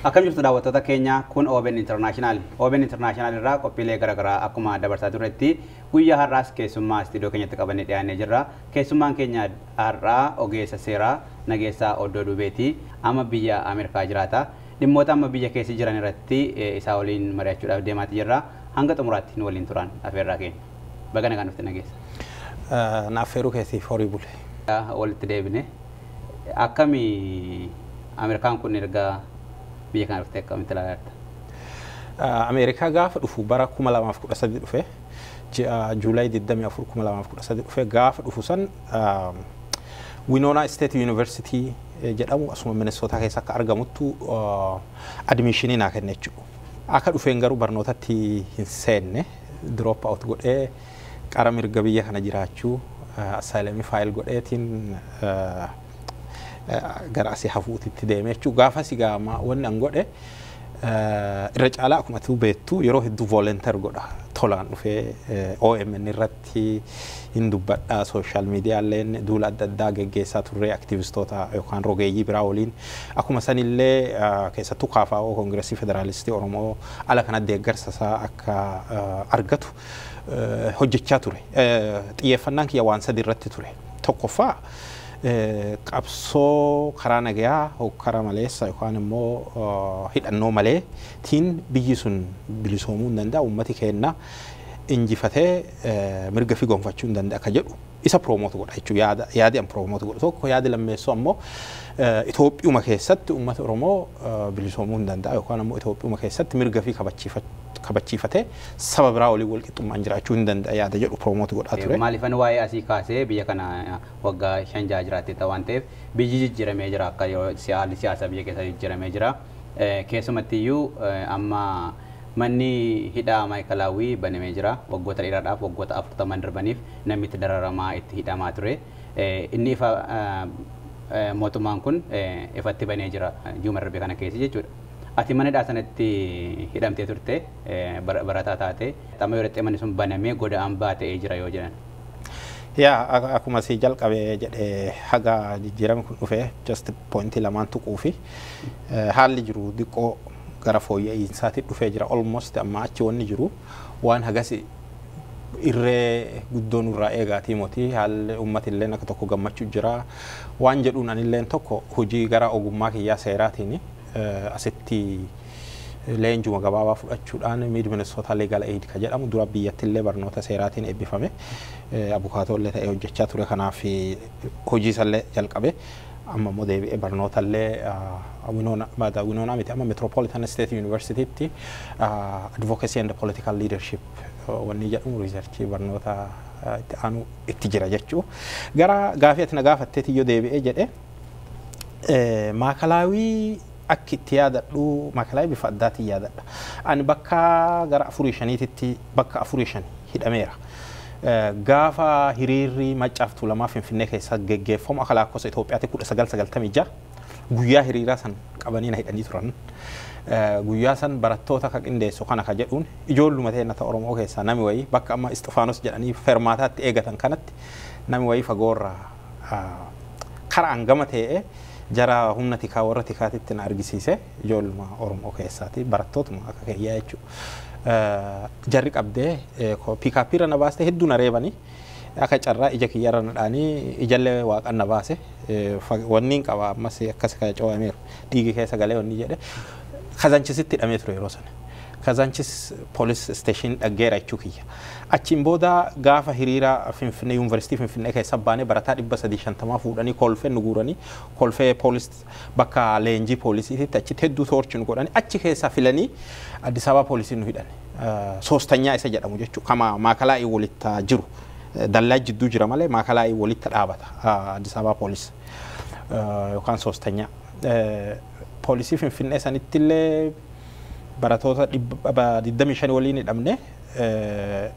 Akkam jirtu daawwattoota keenya kun OBN International. OBN International irraa qophiilee garaagaraa akkuma dabarsaa turretti guyyaa har'aas keessummaa istiidiyoo keenyatti qabannee dhiyaannee jirra. Keessummaan keenya har'aa ogeessa seeraa Nageessaa Oddoo Duubeeti. Amma biyya Ameerikaa jiraata. Dhimmoota amma biyya keessa jiran irratti isaa waliin mari'achuudhaaf deemaati jirra. Hanga xumuraatti nu waliin turan afeerraa keenya. Baga nagaan dhufte Nageessa. Naafeeruu keessiif horii bule. Walitti deebine. Akkami Ameerikaan kun erga biyya kana dhuftee akkamitti ilaalta? Ameerikaa gaafa dhufu bara 2013 dhufe Juulaay 24 2013 dhufe gaafa dhufu san Winona State University jedhamu asuma Minnesota keessa akka argamuttu admissionii naa kenne jechuudha. Akka dhufeen garuu barnootatti hin seenne drop out godhee qara mirga biyya kana jiraachuu asylum file godheetiin gara asii hafuutitti deeme jechuudha. Gaafa sigaama wanni an godhe irra caalaa akkuma tuu beektu yeroo hedduu volunteer godha tolaan dhufee OMN irratti hin dubbadha social media illee duula adda addaa geggeessaa turre aktivistoota yookaan rogeeyyii biraa waliin akkuma sanillee keessattuu KFO Kongireesii Federaalistii Oromoo ala kana deeggarsa isaa akka argatu hojjechaa ture. Xiyyeeffannaan kiyya waan sadii irratti ture. Tokkoffaa qabsoo karaa nagayaa hokkara maleessa yookaan immoo hidhannoo malee tiin biyyi sun bilisoomuu hin danda'a uummati keenya injifatee mirga fi gonfachuu hin danda'a akka jedhu isa promote godha jechuudha. Yaadi an promote godhu tokko yaadi lammeessoo ammoo Itoophiyaa keessatti uummata Oromoo bilisoomuu hin danda'a yookaan ammoo Itoophiyaa keessatti mirga fi kabachiifatee saba biraa waliin wal qixxummaan jiraachuu hin danda'a yaada jedhu promote godhaa ture. Maaliifan waa'ee asii kaasee biyya kana waggaa 5 jiraatee ta'an ta'eef biyyi jijjiiramee jira akka haalli siyaasaa biyya keessa jijjiiramee jira. Keessumatti iyyuu amma manni hidhaa maayikalaawwii banamee jira waggoota dheeraadhaaf waggoota 40 darbaniif namni itti dararamaa itti hidhamaa ture. Inni ifa mootummaan kun ifatti banee jira juuma darbe kana keessa jechuudha. Ati mana hidhaa sanatti hidhamtee turte barataa taate amma yoo manni sun banamee godaan baatee jira yoo jedhan. Yaa akkuma si jalqabee jedhee haga jijjiirama kun dhufee just pointi lamaan tuquu fi haalli jiru diqqoo gara fooyya'insaatti dhufee jira almost amma achi wanni jiru waan hagasi irree guddoon irraa eegaatii mootii haalli uummatillee akka tokko gammachuu jira waan jedhuun anilleen tokko hojii gara ogummaa kiyyaa seeraatiin asitti leenjuma gabaabaa fudhachuudhaan Minnesota Legal Aid ka jedhamu dura biyyattillee barnoota seeraatiin eebbifame abukaatollee ta'ee hojjechaa ture kanaaf hojii isallee jalqabe amma immoo deebi'ee barnootaallee Winona miti amma Metropolitan State University tti Advocacy and Political Leadership wanni jedhamu research barnoota itti aanu itti jira jechuu gara gaafii ati na gaafatteeti yoo deebi'ee jedhe maakalaawii akkitti yaadadhu maakalaawii bifa addaatiin yaadadha. Ani bakka gara 4-5 bakka 4-5 hidhameera. Gaafa hiriirri Maccaaf Tuulamaa Finfinnee keessa geggeeffamu akka lakkoofsa Itoophiyaatti 1996 guyyaa hiriiraa san qabanii na hidhanii turan. Guyyaa san barattoota akka qindeessu kana ka jedhuun ijoolluma ta'e Oromoo keessaa nami wayii bakka amma Isxifaanos jedhanii fermaataatti eegatan kanatti nami wayii fagoorraa karaan gama ta'e jara humna tikaa warra tikaatitti na argisiise ijoolluma Oromoo keessaati barattootuma akka kiyyaa jechuudha. Jarri qabdee piikaappiirra na baaste hedduu na reebanii akka carraa ija kiyyarra na dhaanii ijallee waaqan na baase wanni qaba ammas akkas ka coo'ameeru dhiigi keessa galee wanni jedhe Kazanchisitti hidhamee ture yeroo sana. Kazanchis police station dhaggeera jechuu kiyya. Achiin booda gaafa hiriira Finfinnee University Finfinnee keessa baanee barataa 350 fuudhanii kolfee nu guuranii kolfee police bakka leenjii poolisiitti achitti hedduu toorchi nu godhanii achi keessaa filanii Addis Ababa poolisiin nu hidhan. Soostanyaa isa jedhamu jechuudha. Kama maakalaa'ii walitti jiru. Dallaa jidduu jira malee maakalaa'ii walitti dhaabata. Addis Ababa poolisi yookaan soostanyaa. Poolisii Finfinnee sanitti illee baratoota 25 waliin hidhamne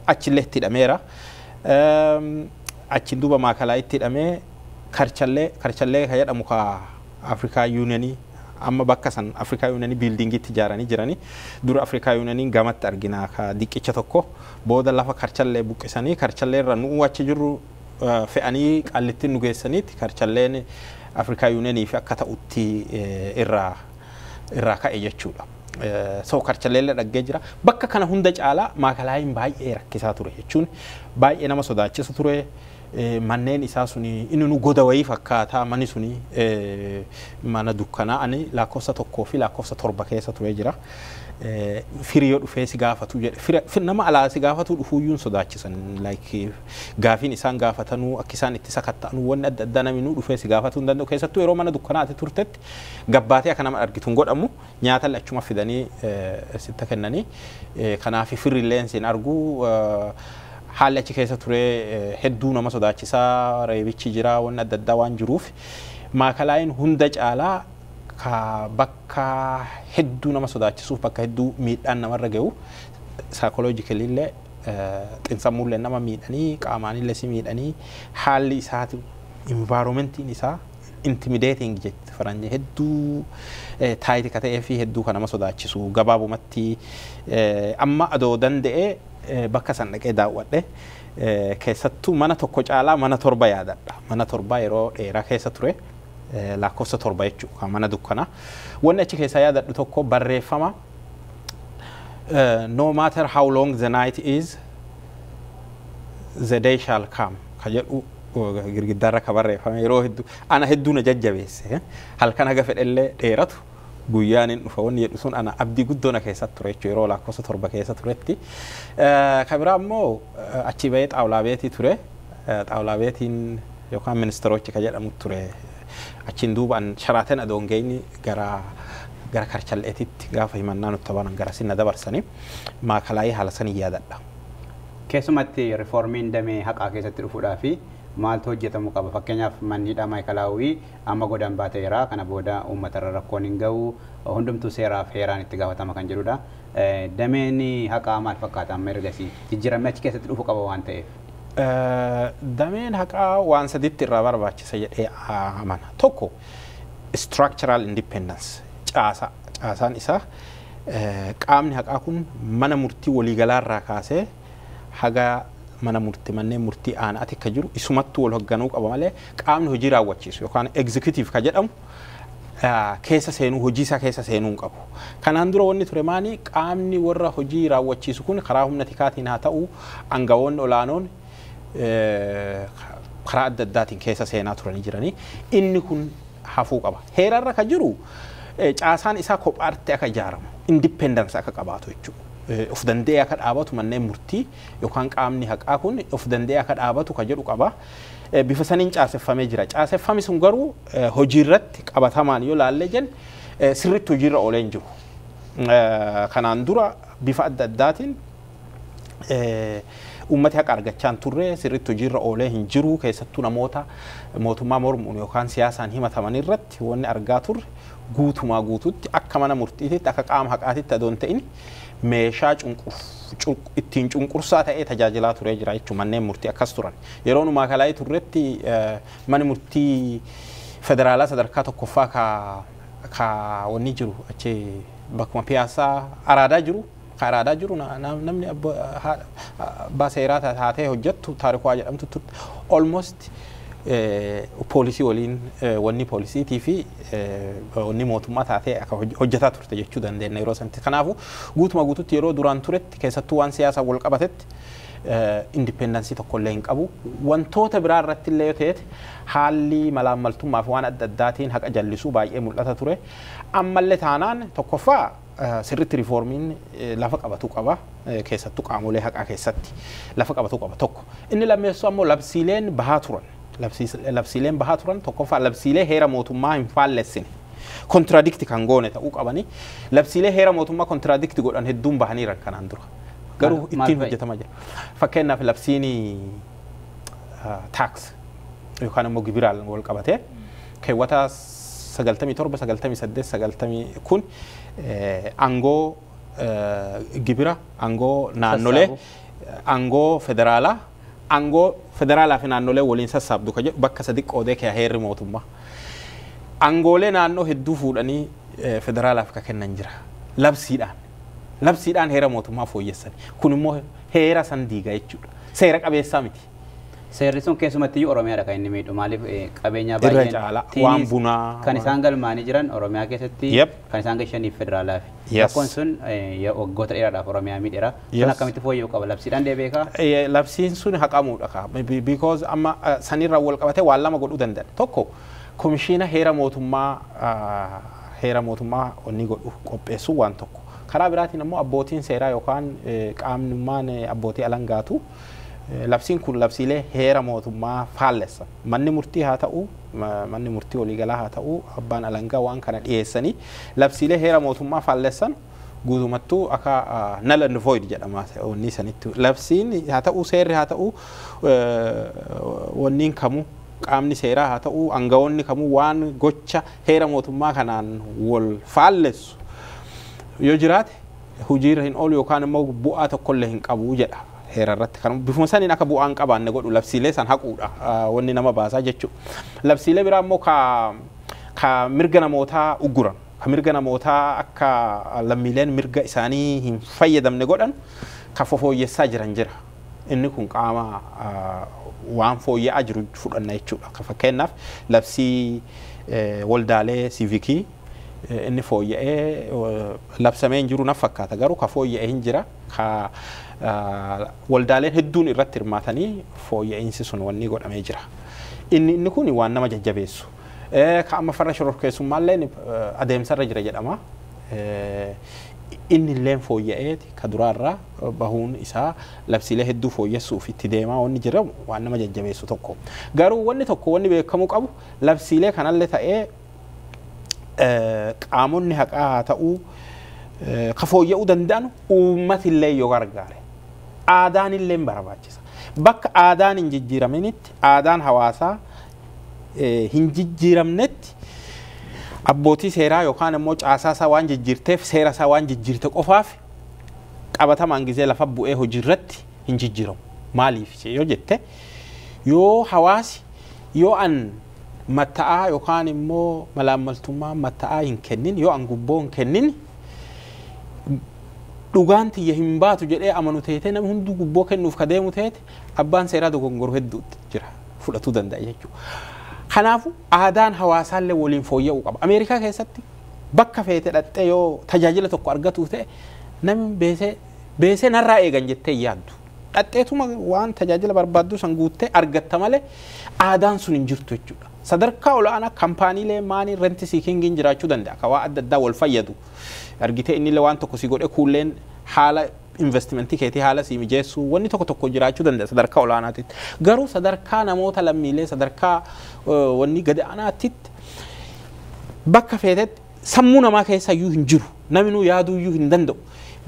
achillee itti hidhameera. Achiin duuba maakalaa'itti hidhamee karchallee ka jedhamu ka Afrikaa Yuuniyanii amma bakka san Afrikaa Yuuniyanii biildingiitti ijaaranii jiranii dura Afrikaa Yuuniyaniin gamatti argina ka diqicha tokko booda lafa karchallee buqqisanii karchallee irra nu achi jirru fe'anii qallittiin nu geessaniiti karchalleen Afrikaa Yuuniyanii fi akka ta'utti irraa irraa ka'e jechuudha. So karchaleella dhaggee jira. Bakka kana hunda caalaa maakalaayiin baay'ee rakkisaa ture jechuun baay'ee nama sodaachisa ture. Manneen isaa suni inni nu goda wayii fakkaataa manni suni mana dukkanaa ani lakkoofsa 1 fi lakkoofsa 7 keessa ture jira. Firiyoo dhufee si gaafatu jedhe nama alaa si gaafatu dhufuuyyuun sodaachisan like gaafiin isaan gaafatanuu akka isaan itti sakatta'anu wanni adda addaa namni dhufee si gaafatu hin danda'u keessattuu yeroo mana dukkanaati turtetti gabbaatee akka nama argitu hin godhamu nyaata lachuma fidanii sitta kennanii kanaaf firilleen siin argu haalli achi keessa ture hedduu nama sodaachisaa reebichi jira wanni adda addaa waan jiruuf maakalaayiin hunda caalaa ka bakka hedduu nama sodaachisuuf bakka hedduu miidhaan namarra ga'u psychologically illee xinsammuullee nama miidhanii qaamaanillee si miidhanii haalli isaati environmentiin isaa intimidating jetti faranje hedduu taayiti ka ta'ee fi hedduu kan nama sodaachisu gabaabumatti amma adoo danda'ee bakka san dhaqee daawwadhe keessattuu mana tokko caalaa mana 7 yaadadha mana 7 yeroo dheeraa keessa ture lakkoofsa 7 jechuudha mana dukkana wanni achi keessa yaadadhu tokko barreeffama no matter how long the night is the day shall come ka jedhu girgiddaarra ka barreeffame yeroo hedduu ana hedduu na jajjabeesse halkan haga fedhellee dheeratu guyyaan hin dhufa wanni jedhu sun ana abdii guddoona keessatti ture jechuudha yeroo lakkoofsa 7 keessa turetti ka biraa immoo achi bahee xaawulaa beetii ture xaawulaa beetiin yookaan ministeeroochi ka jedhamu ture achiin duubaan sharaateen adoongeeyni gara karchalleetitti gaafa himannaa nutti banan gara sinna dabarsanii maakalaayii haala sanii yaadadha. Keessumatti riformiin damee haqaa keessatti dhufuudhaa fi maaltu hojjetamuu qaba fakkeenyaaf manniidhaa maayikalaawii amma godaan baateera kana booda uummatarra rakkoon hin ga'u hundumtuu seeraaf heeraan itti gaafatama kan jedhudha. Dameen haqaa maal fakkaata amma ergasii jijjiiramni achi keessatti dhufu qaba waan ta'eef. Dameen haqaa waan sadiitti irraa barbaachisa jedhee amana. Tokko structural independence caasaan isaa qaamni haqaa kun mana murtii waliigalaarraa kaasee haga mana murtii manneen murtii aanaatti akka jiru isumattuu wal hoogganuu qaba malee qaamni hojii raawwachiisu yookaan executive ka jedhamu keessa seenuu hojii isaa keessa seenuu hin qabu. Kanaan dura wanni ture maani qaamni warra hojii raawwachiisu kun karaa humna tikaatiin haa ta'u aangawoonni olaanoon karaa adda addaatiin keessa seenaa turanii jiranii inni kun hafuu qaba. Heerarra ka jiru caasaan isaa kophaatti akka ijaaramu independence akka qabaatu jechuudha. Of danda'ee akka dhaabatu manneen murtii yookaan qaamni haqaa kun of danda'ee akka dhaabatu ka jedhu qaba. Bifa saniin caaseffamee jira. Caaseffami sun garuu hojii irratti qabatamaan yoo laallee jennu sirriitti hojiirra oolee hin jiru. Kanaan dura bifa adda addaatiin ummati haqa argachaa turre sirriitti hojiirra oolee hin jiru keessattuu namoota mootummaa mormuun yookaan siyaasaan himataman irratti wanni argaa turre guutumaa guututti akka mana murtiititti akka qaama haqaatitti adoon ta'in meeshaa ittiin cunqursaa ta'ee tajaajilaa turee jira jechuun manneen murtii akkas turan. Yeroo nu maakalaayii turretti manni murtii federaalaa sadarkaa tokkoffaa ka wanni jiru achi bakkuma piyaasaa araadaa jiru namni abbaa seeraa taatee hojjettu taarikuu jedhamtu almost poolisii waliin wanni poolisiitii fi wanni mootummaa taatee akka hojjetaa turte jechuu dandeenya yeroo sanatti. Kanaafuu guutuma guututti yeroo duraan turetti keessattuu waan siyaasaa wal qabatetti independensii tokkollee hin qabu. Wantoota biraa irratti illee yoo ta'eeti haalli malaammaltummaa fi waan adda addaatiin haqa jallisuu baay'ee mul'ata ture. Ammallee taanaan tokkoffaa sirriitti riformiin lafa qabatu qaba keessattuu qaamolee haqaa keessatti lafa qabatu qaba tokko. Inni lammeessoo ammoo labsiileen bahaa turan. Labsiileen bahaa turan tokkoffaa labsiilee heera mootummaa hin faallessine kontiraadikti kan goone ta'uu qabani. Labsiilee heera mootummaa kontiraadikti godhan hedduun bahaniiran kanaan dura. Garuu ittiin hojjetamaa jira. Fakkeenyaaf labsiin taaks yookaan immoo gibiraan wal qabatee keewwata 97 98 90 kun aangoo gibira aangoo naannolee aangoo federaalaa fi naannolee waliin sassaabdu ka jedhu bakka sadi qoodee kee heerri mootummaa. Aangoolee naannoo hedduu fuudhanii federaalaaf ka kennan jira. Labsiidhaan heera mootummaa fooyyessan. Kun immoo heera san diiga jechuudha. Seera qabeessaa miti. Seerri sun keessumatti Oromiyaadha kan inni miidhu maaliif qabeenya irra baay'een caala waan bunaa kan isaan galmaanii jiran Oromiyaa keessatti kan isaan gashaniif federaalaa fi rakkoon sun waggoota dheeraadhaaf Oromiyaa miidheera sun akkamitti fooyya'uu qaba labsiidhaan deebeekaa labsiin sun haqamuudha ka because amma sanirra wal qabate waan lama godhuu danda'an tokko komishiina heera mootummaa onni godhu qopheessuu waan tokko karaa biraatiin ammoo abbootiin seeraa yookaan qaamnummaan abbootii alangaatu labsiin kun labsiilee heera mootummaa faallessa manni murtii haa ta'u manni murtii waliigalaa haa ta'u abbaan alangaa waan kana dhiyeessanii labsiilee heera mootummaa faallessan guutumattuu akka null and void jedhama wanni sanitti labsiin haa ta'u seerri haa ta'u wanniin kamuu qaamni seeraa haa ta'u aangawoonni kamuu waan gocha heera mootummaa kanaan wal faallessu yoo jiraate hojiirra hin oolu yookaan immoo bu'aa tokkollee hin qabu jedha heera irratti kan bifuma saniin akka bu'aan qabaanne godhu labsiilee san haquudha wanni nama baasaa jechuudha. Labsiilee biraa immoo ka mirga namootaa uguran ka mirga namootaa akka lammiileen mirga isaanii hin fayyadamne godhan ka fooyyessaa jiran jira. Inni kun qaama waan fooyya'aa jiru fudhanna jechuudha. Ka fakkeenyaaf labsii waldaalee siivikii inni fooyya'ee labsamee hin jiru na fakkaata garuu ka fooyya'ee hin jira ka waldaaleen hedduun irratti hirmaatanii fooyya'insi sun wanni godhamee jira. Inni kun waan nama jajjabeessu. Ka amma farra shororkeessummaallee adeemsarra jira jedhama. Inni illee fooyya'ee ka duraarraa bahuun isaa labsiilee hedduu fooyyessuuf itti deemaa wanni jira waan nama jajjabeessu tokko. Garuu wanni tokko wanni beekamuu qabu labsiilee kanallee ta'ee qaamonni haqaa haa ta'uu ka fooyya'uu danda'an uummati illee yoo gargaare aadaan illee barbaachisa. Bakka aadaan hin jijjiiraminitti aadaan hawaasaa hin jijjiiramnetti abbootii seeraa yookaan immoo caasaasaa waan jijjiirteef seerasaa waan jijjiirte qofaaf qabatamaan gizee lafa bu'ee hojiirratti hin jijjiiramu. Maaliif yoo jette yoo hawaasi yoo an matta'aa yookaan immoo malaammaltummaa matta'aa hin kennin yoo an gubboo hin kennin dhugaan tiyya hin baatu jedhee amanu teete namni hunduu gubboo kennuuf ka deemu teete abbaan seeraa dogongoruu hedduutti jira fudhatuu danda'a jechuudha. Kanaafuu aadaan hawaasaallee waliin fooyya'uu qaba. Ameerikaa keessatti bakka feete dhattee yoo tajaajila tokko argatuuf ta'e namni beesee narraa eegan jettee yaaddu. Dhatteetuma waan tajaajila barbaaddu san guuttee argatta malee aadaan sun hin jirtu jechuudha. Sadarkaa olaanaa kaampaaniilee maanii renti siikingiin jiraachuu danda'a. Ka waa adda addaa wal fayyadu. Argitee inni illee waan tokko si godhe kuulleen haala investimentii keetii haala si mijeessu wanni tokko jiraachuu danda'a sadarkaa olaanaatti. Garuu sadarkaa namoota lammiilee sadarkaa wanni gadi aanaatti bakka feetetti sammuu namaa keessa iyyuu hin jiru. Namni yaaduu iyyuu hin danda'u.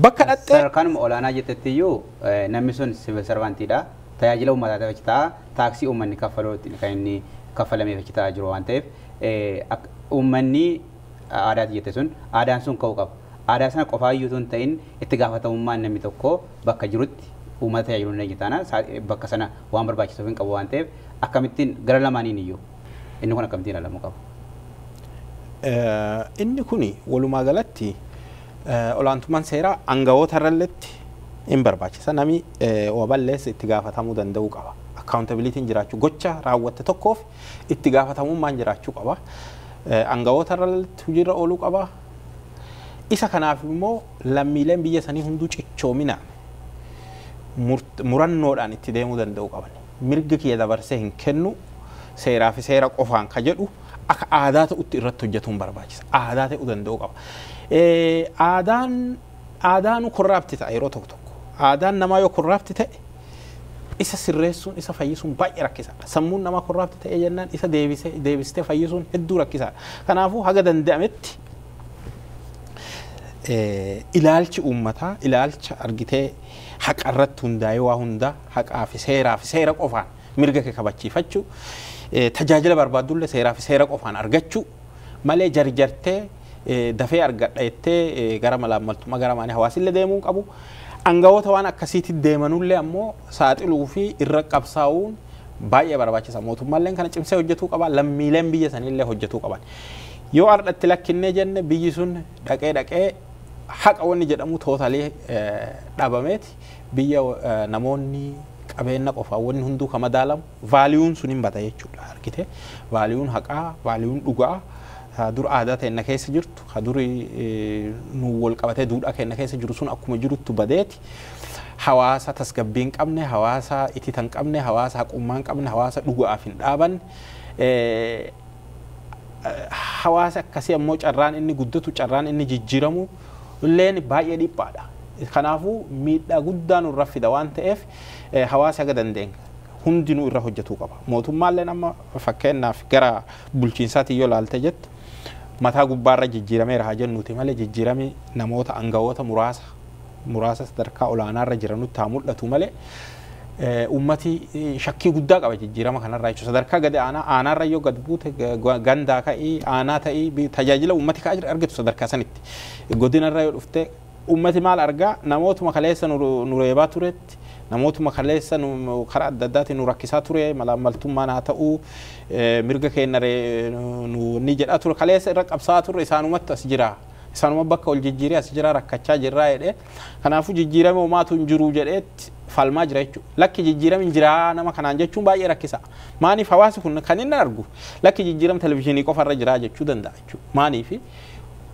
Bakka dhattee sadarkaan olaanaa jettetti iyyuu namni sun siviil sarvantiidha. Tajaajila uummataa ta'e ta'a taaksii uummanni kaffalootti kan inni kaffalameef ta'a jiru waan ta'eef uummanni aadaati jette sun aadaan sun ka'uu qaba. Aadaa sana qofaa iyyuu tun ta'in itti gaafatamummaan namni tokko bakka jirutti uummata tajaajiluu ni taana bakka sana waan barbaachisuuf hin qabu waan ta'eef akkamittiin gara lamaaniin iyyuu inni kun akkamittiin ilaalamuu qabu. Inni kuni walumaa galatti olaantummaan seeraa aangawoota irratti hin barbaachisa namni waballeessa itti gaafatamuu danda'uu qaba. Accountability jiraachuu gocha raawwatte tokkoof itti gaafatamummaan jiraachuu qaba. Aangawoota irratti hojiirra ooluu qaba. Isa kanaaf immoo lammiileen biyya sanii hunduu cichoominaan murannoodhaan itti deemuu danda'uu qaban. Mirga kiyya dabarsee hin kennu seeraa fi seera qofaan ka jedhu akka aadaa ta'utti irratti hojjetuun barbaachisa. Aadaa ta'uu danda'uu qaba. Aadaan korraapti ta'a yeroo tokko. Aadaan namaa yoo korraapti ta'e isa sirreessuun isa fayyisuun baay'ee rakkisaadha. Sammuun namaa korraapti ta'e jennaan isa deebistee fayyisuun hedduu rakkisaadha. Kanaafuu haga danda'ametti ilaalchi uummataa ilaalcha argitee haqa irratti hundaa'ee waa hundaa haqaa fi seera qofaan mirga kee kabachiifachuu tajaajila barbaaddullee seeraa fi seera qofaan argachuu malee jarjartee dafee argadha jettee gara malaammaltummaa gara maanii hawaasillee deemuu qabu. Aangawoota waan akkasiitti deemanullee ammoo saaxiluu fi irra qabsaa'uun baay'ee barbaachisa. Mootummaalleen kana cimsee hojjetuu qaba. Lammiileen biyya sanillee hojjetuu qaban. Yoo ardatti lakkinnee jenne biyyi sun dhaqee haqa wanni jedhamu tootaalee dhabameeti biyya namoonni qabeenya qofa wanni hunduu kama daalamu vaaliyuun sun hin bada jechuudha argite vaaliyuun haqaa vaaliyuun dhugaa dur aadaa ta'e keessa jirtu duri nu wal qabatee duudhaa keenya keessa jiru sun akkuma jirutti badeeti hawaasa tasgabbiin qabne hawaasa ititan qabne hawaasa haqummaan qabne hawaasa dhugaaf hin dhaaban hawaasa akkasii ammoo carraan inni guddatu carraan inni jijjiiramu illeen baay'ee dhiphaadha kanaafuu miidhaa guddaa nurra fida waan ta'eef hawaasa aga dandeenya hundinuu irra hojjetuu qaba mootummaalleen amma fakkeenyaaf gara bulchiinsaatti yoo ilaalte jettu mataa gubbaarra jijjiirameera haa jennuuti malee jijjiirami namoota aangawoota muraasa sadarkaa olaanaarra jiranutti haa mul'atu malee ummati shakkii guddaa qaba jijjiirama kanarraa jechuudha sadarkaa gadi aanaarra yoo gad buute gandaa ka'ii aanaa ta'ii tajaajila ummati kaa argatu sadarkaa sanitti godinarra yoo dhufte ummati maal argaa namootuma kaleessa nu reebaa turetti namootuma kaleessa karaa adda addaatiin nu rakkisaa ture malaamaltummaan haa ta'uu mirga keenya ni jedhaa ture kaleessa irra qabsaa ture isaanumatti as jira isaanuma bakka ol jijjiiree as jira rakkachaa jirraa jedhee kanaafuu jijjiirame homaatu hin jiru jedheetti falmaa jira jechuudha lakki jijjiirame hin jiraa nama kanaan jechuun baay'ee rakkisa maaniif hawaasi kun kan inni argu lakki jijjiirame televizyiinii qofarra jiraa jechuu danda'a jechuudha maaniif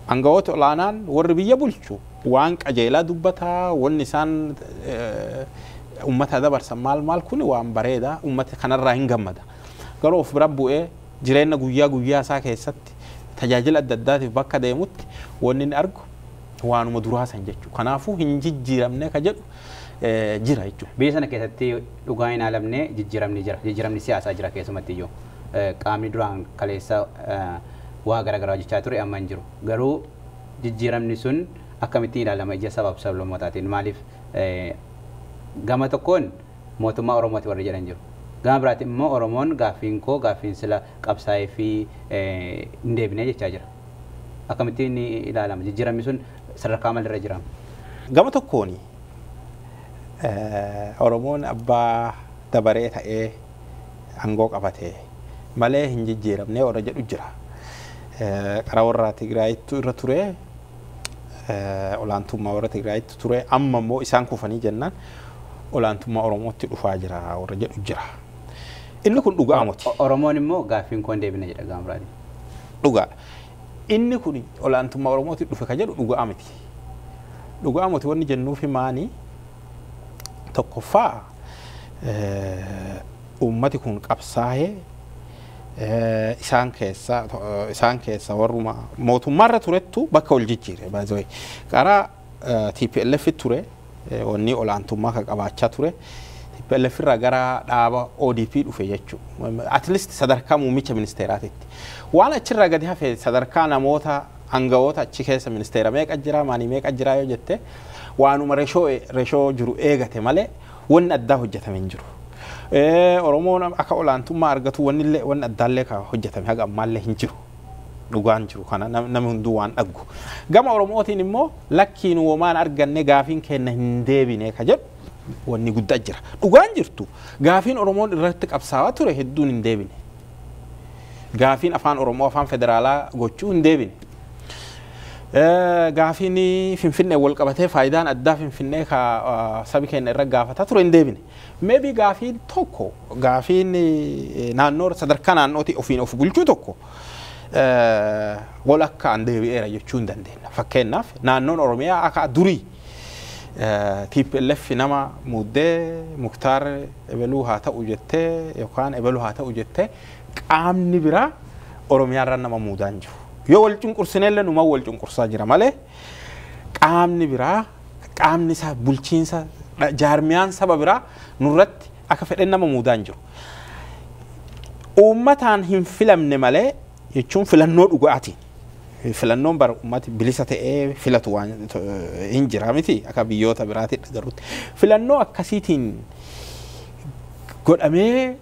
aangawoota olaanaan warri biyya bulchu waan qajeelaa dubbataa wanni isaan ummata dabarsan maal kun waan bareeda ummata kanarraa hin gammada garuu of bira bu'ee jireenya guyyaa isaa keessatti tajaajila adda addaatiif bakka deemutti wanni inni argu waanuma duraasan jechuudha kanaafuu hin jijjiiramne ka jedhu jira jechuudha. Biyya sana keessatti dhugaa hin aalamne jijjiiramni jira jijjiiramni siyaasaa jira keessumatti iyyuu qaamni duraan kaleessa waa garaagaraa hojjechaa ture amma hin jiru garuu jijjiiramni sun akkamittiin ilaalama ija sabaaf sablammotaatiin maaliif gama tokkoon mootummaa Oromooti warri jedhan jiru gama biraatti immoo Oromoon gaaffiin koo gaaffiin sila qabsaa'ee fi hin deebine jechaa jira akkamittiin ilaalama jijjiiramni sun sadarkaa maalirra jira gama tokkoon Oromoon abbaa dabaree ta'ee aangoo qabatee malee hin jijjiiramne warra jedhu jira karaa warra Tigraayitti irra ture olaantummaa warra Tigraayitti ture amma immoo isaan kufanii jennaan olaantummaa Oromootti dhufaa jira warra jedhu jira inni kun dhugaa miti Oromoon immoo gaaffiin koo hin deebine jedha gama biraatti dhugaa inni kun olaantummaa Oromootti dhufe ka jedhu dhugaa miti wanni jennuufi maanii tokkoffaa ummati kun qabsaa'ee isaan keessa warruma mootummaarra turettu bakka ol jijjiire baay'ee karaa TPLF ture wanni olaantummaa ka qabaachaa ture TPLF irraa gara dhaaba ODP dhufe jechuudha at least sadarkaa muummicha ministeeraatitti waan achirraa gadi hafe sadarkaa namoota aangawoota achi keessa ministeera meeqa jira maanii meeqa jira yoo jette waanuma reshoo jiru eegate malee wanni addaa hojjetame hin jiru. Oromoon akka olaantummaa argatu wanni addaallee ka hojjetame haga ammaallee hin jiru. Dhugaan jiru kana namni hunduu waan dhaggu. Gama Oromootiin immoo lakkiin waan arganne gaafiin keenya hin deebine ka jedhu wanni guddaa jira. Dhugaan jirtu gaafiin Oromoon irratti qabsaawaa ture hedduun hin deebine. Gaafiin afaan Oromoo afaan federaalaa gochuu hin deebine. Gaafiin Finfinnee wal qabatee faayidaan addaa Finfinnee ka sabi keenya irra gaafata ture hin deebine. Maybe gaafiin tokko gaafiin naannoo sadarkaa naannooti ofiin of bulchuu tokko wal akka an deebi'eera jechuu hin dandeenya. Fakkeenyaaf naannoon Oromiyaa akka durii TPLF nama muddee Muktaar Ebeluu haa ta'u jettee yookaan Ebeluu haa ta'u jettee qaamni biraa Oromiyaarra nama muudaan jiru. Yoo wal cunqursineellee numa wal cunqursaa jira malee qaamni biraa qaamni isaa bulchiinsa jaarmiyaan saba biraa nurratti akka fedhen nama muudaan jiru. Uummataan hin filamne malee jechuun filannoo dhugaatiin filannoon bara uummati bilisa ta'ee filatu waan hin jira miti akka biyyoota biraatti dhagarutti filannoo akkasiitiin godhamee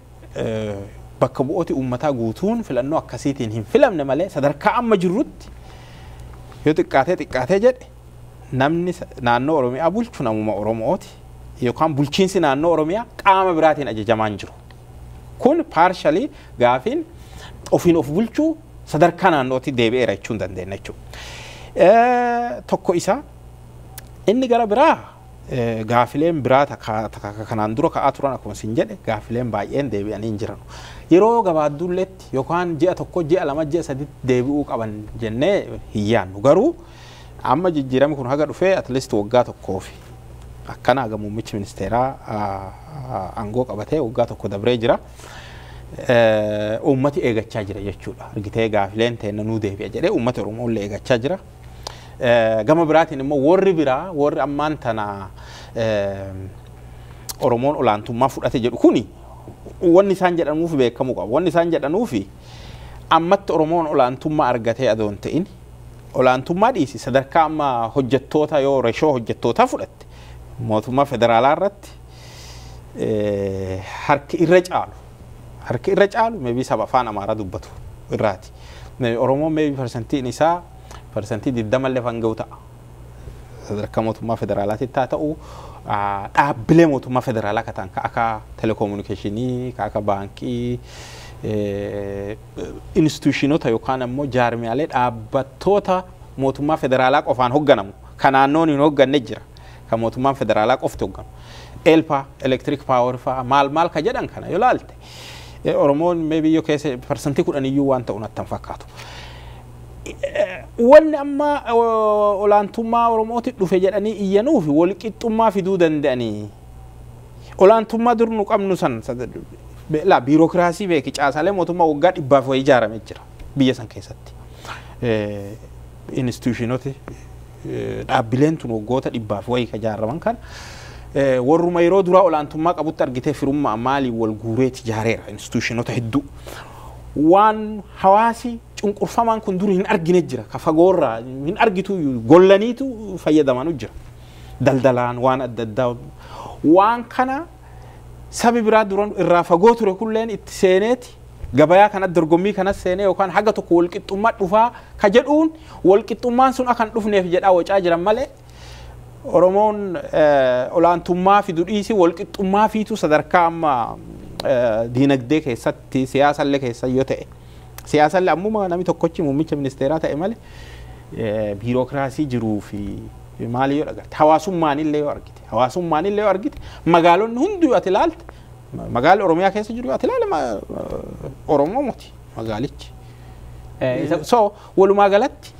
bakka bu'ooti uummataa guutuun filannoo akkasiitiin hin filamne malee sadarkaa amma jirrutti yoo xiqqaatee jedhe namni naannoo Oromiyaa bulchu namuma Oromooti yookaan bulchiinsi naannoo Oromiyaa qaama biraatiin ajajamaan jiru. Kun partially gaafiin ofiin of bulchuu sadarkaa naannootti deebi'eera jechuun dandeenya jechuudha. Tokko isa inni gara biraa gaafileen biraa kanaan dura ka'aa turan akkuma isin jedhe gaafileen baay'een deebi'anii hin jiran. Yeroo gabaabduulletti yookaan ji'a tokko ji'a lama ji'a sadiitti deebi'uu qaban jennee hin yaannu. Garuu amma jijjiiramni kun haga dhufee at least waggaa tokkoofi akkana haga muummichi ministeeraa aangoo qabatee waggaa tokko dabree jira. Uummati eegachaa jira jechuudha. Argitee gaafileen ta'e nuu deebi'a jedhee uummata Oromoo illee eegachaa jira. Gama biraatiin immoo warri ammaan tana Oromoon olaantummaa fudhate jedhu kuni wanni isaan jedhanuuf beekamuu qaba. Wanni isaan jedhanuufi ammatti Oromoon olaantummaa argatee adoon ta'in olaantummaa dhiisi sadarkaa amma hojjettoota yoo reshoo hojjettootaa fudhatte mootummaa federaalaa irratti harki irra caalu maybe saba afaan Amaaraa dubbatu irraati. Oromoon maybe persentiin isaa persentii 20 illee fanga'u ta'a. Sadarkaa mootummaa federaalaatti ta'u dhaabbilee mootummaa federaalaa kan akka telekomunikeeshinii, akka baankii, instituushinota yookaan ammoo jaarmiyaalee dhaabbattoota mootummaa federaalaa qofaan hoogganamu kan naannoon hin hoogganne jira. Kan mootummaan federaalaa qofti hoogganu. Elpa, electric power fa'aa maal ka jedhan kana yoo ilaalte Oromoon maybe yoo keessa persentii 10 iyyuu waan ta'u natti hin fakkaatu. Wanni amma olaantummaa Oromooti dhufe jedhanii iyyanuufi walqixxummaa fiduu danda'anii olaantummaa dur nu qabnu san la biirokraasii beeki caasaalee mootummaa waggaa 100 wayii ijaaramee jira biyya san keessatti. Instituushinoti dhaabbileen tun waggoota 100 wayii ka ijaaraman kan warruma yeroo duraa olaantummaa qabutti argitee firummaa maalii wal guureeti ijaareera instituushinota hedduu. Waan hawaasi cunqurfamaan kun dur hin argine jira ka fagoorraa hin argitu gollaniitu fayyadaman jira. Daldalaan waan adda addaa waan kana sabi biraa duran irraa fagoo ture kulleen itti seeneeti gabayaa kana dorgommii kanas seenee yookaan haga tokko walqixxummaa dhufaa ka jedhuun walqixxummaan sun akan dhufneef jedhaa wacaa jiran malee Oromoon olaantummaa fidu dhiisi walqixxummaa fiitu sadarkaa amma diinagdee keessatti siyaasallee keessa yoo ta'e siyaasallee ammuma namni tokkochi muummicha ministeeraa ta'e malee biirokraasii jiruu fi maali yoo dhagarte hawaasummaan illee yoo argite magaalonni hundi ati ilaalte magaalli Oromiyaa keessa jiru ati ilaalte Oromoo miti magaalichi. So walumaa galatti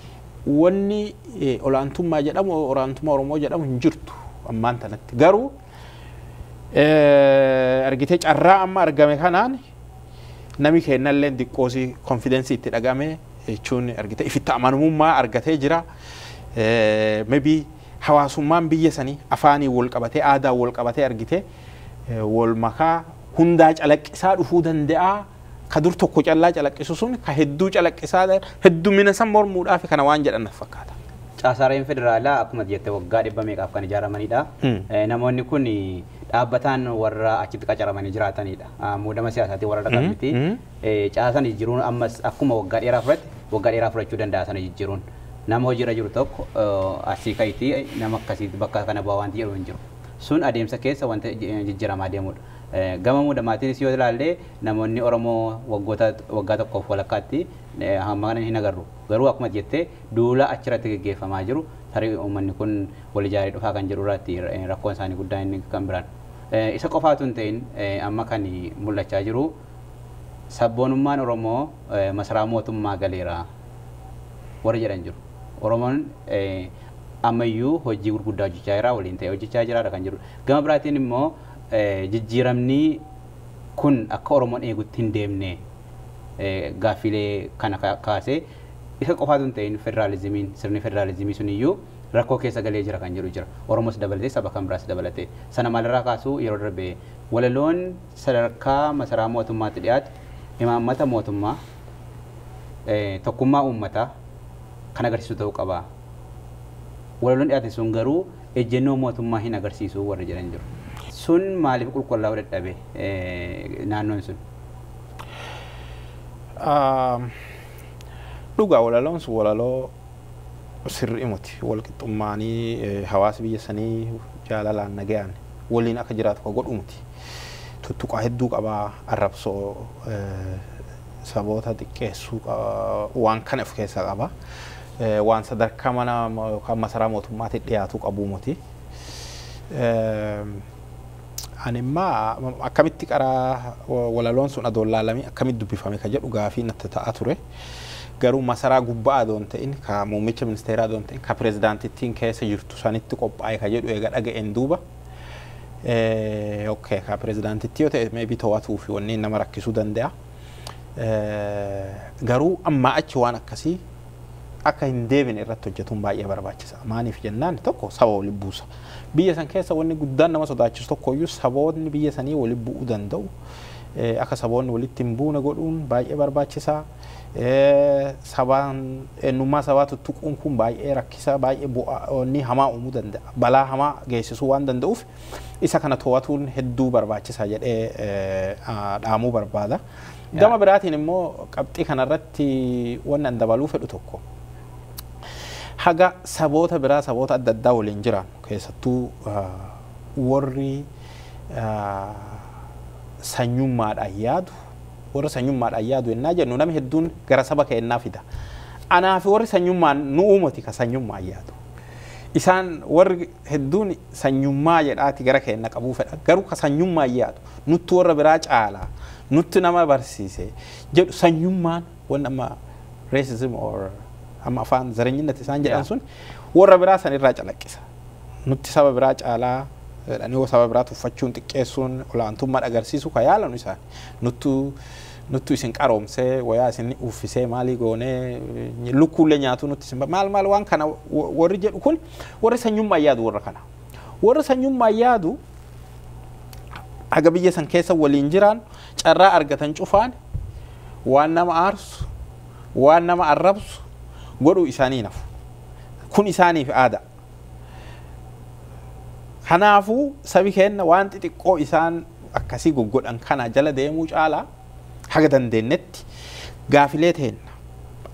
wanni olaantummaa jedhamu olaantummaa Oromoo jedhamu hin jirtu ammaan tanatti garuu argitee carraa amma argame kanaan nami kennallee diqqoosi confidence itti dhagame jechuun argitee ifitti amanamummaa argatee jira. Maybe hawaasummaan biyya sanii afaanii wal qabatee aadaa wal qabatee argitee wal makaa hundaa calaqqisaa dhufuu danda'a. Ka dur tokko callaa calaqqisu sun ka hedduu calaqqisaa heddumina san mormuudhaaf kana waan jedhan fakkaata. Caasaaleen federaalaa akkuma jette waggaa 100 meeqaaf kan ijaaramanidha. Namoonni kun dhaabbataan warra achitti qacaramanii jiraatanidha. Muudama siyaasaatiin warra dhaqan miti. Caasaan jijjiiruun ammas akkuma waggaa dheeraa fudhachuu danda'a sana jijjiiruun. Nama hojiirra jiru tokko asii ka'itii nama akkasiitti bakka kana bu'aa wanti jedhu hin jiru. Sun adeemsa keessa wanta jijjiiramaa deemudha. Gama muudamaatiinis yoo ilaalle namoonni Oromoo waggaa tokkoof walakkaatti hamma kana hin agarru. Garuu akkuma jettee duula achirratti gaggeeffamaa jiru tarii uummanni kun wal ijaaree dhufaa kan jiru irratti rakkoon isaanii guddaa inni kan biraan. Isa qofaatu hin ta'in amma kan mul'achaa jiru sabboonummaan Oromoo masaraa mootummaa galeera warra jedhan jiru. Oromoon ammayyuu hojii gurguddaa hojjechaa jira waliin ta'ee hojjechaa jira kan jiru. Gama biraatiin immoo jijjiiramni kun akka Oromoon eegutti hin deemne gaaffilee kana kaasee isa qofaatu hin ta'in federaalizimiin sirni federaalizimii sun iyyuu rakkoo keessa galee jira kan jiru jira. Oromoos dabalatee saba kan biraas dabalatee sana maalirraa kaasuu yeroo darbe walaloon sadarkaa masaraa mootummaatti dhiyaatu imaammata mootummaa tokkummaa uummataa kan agarsiisu ta'uu qaba. Walaloon dhiyaate sun garuu ejjennoo mootummaa hin agarsiisu warra jedhan jiru. Sun maaliif qulqullaa'uu dadhabe naannoon sun? Dhugaa walaloon sun walaloo sirrii miti walqixxummaanii hawaasa biyya sanii jaalalaan nagayaan waliin akka jiraatu ka godhu miti. Tuttuqaa hedduu qabaa arrabsoo saboota xiqqeessuu waan kana of keessaa qaba. Waan sadarkaa mana yookaan masaraa mootummaatti dhiyaatu qabu miti. Animmaa akkamitti qaraa walaloon sun adoolaalame akkamitti dubbifame ka jedhu gaafii natti ta'a ture. Garuu masaraa gubbaa adoon ta'in ka muummicha ministeeraa adoon ta'in ka pirezidaantittiin keessa jirtu sanitti qophaa'e ka jedhu eega dhaga'een duuba. Okay, ka pirezidaantittii yoo ta'e maybe to'atuu fi wanni nama rakkisuu danda'a. Garuu amma achi waan akkasii akka hin deebine irratti hojjetuun baay'ee barbaachisa. Maaliif jennaan tokko saba waliin buusa. Biyya san keessa wanni guddaan nama sodaachisu tokkoyyuu saboonni biyya sanii waliin bu'uu danda'u. Akka saboonni walitti hin buune godhuun baay'ee barbaachisaa. Sabaan eenyummaa sabaa tuttuquun kun baay'ee rakkisa baay'ee bu'aawwan hamaa uumuu danda'a. Balaa hamaa geessisuu waan danda'uuf isa kana to'atuun hedduu barbaachisaa jedhee dhaamuu barbaada. Gama biraatiin immoo qabxii kanarratti waan an dabaluu fedhu tokko. Haga saboota biraa saboota adda addaa waliin jiran keessattuu warri sanyummaadhaan yaadu warra sanyummaadhaan yaadu ennaa jennu namni hedduun gara saba keennaa fida. Anaa fi warri sanyummaan nu uumati ka sanyummaa yaadu. Isaan warri hedduun sanyummaa jedhaati gara keenna qabuu fedha. Garuu ka sanyummaa yaadu nutti warra biraa caalaa nutti nama barsiise jedhu sanyummaan waan amma racism or amma afaan zareenyinnatti isaan jedhan sun warra biraa san irraa calaqqisa. Nutti saba biraa caalaa dhanii saba biraa tuffachuun xiqqeessuun olaantummaa agarsiisu ka yaalanu isaan nuttu isin qaroomsee wayaa isin uffisee maalii goonee lukkuullee nyaatu nutti isin maal waan kana warri jedhu kun warri sanyummaa yaadu warra kana. Warri sanyummaa yaadu aga biyya san keessa waliin jiraan carraa argatan cufaan waan nama aarsu waan nama arrabsu godhuu isaanii nafu. Kun isaaniif aadaa. Kanaafuu sabi kenna waan xixiqqoo isaan akkasii goggodhan kana jala deemuu caalaa haga dandeenyetti gaafilee teenna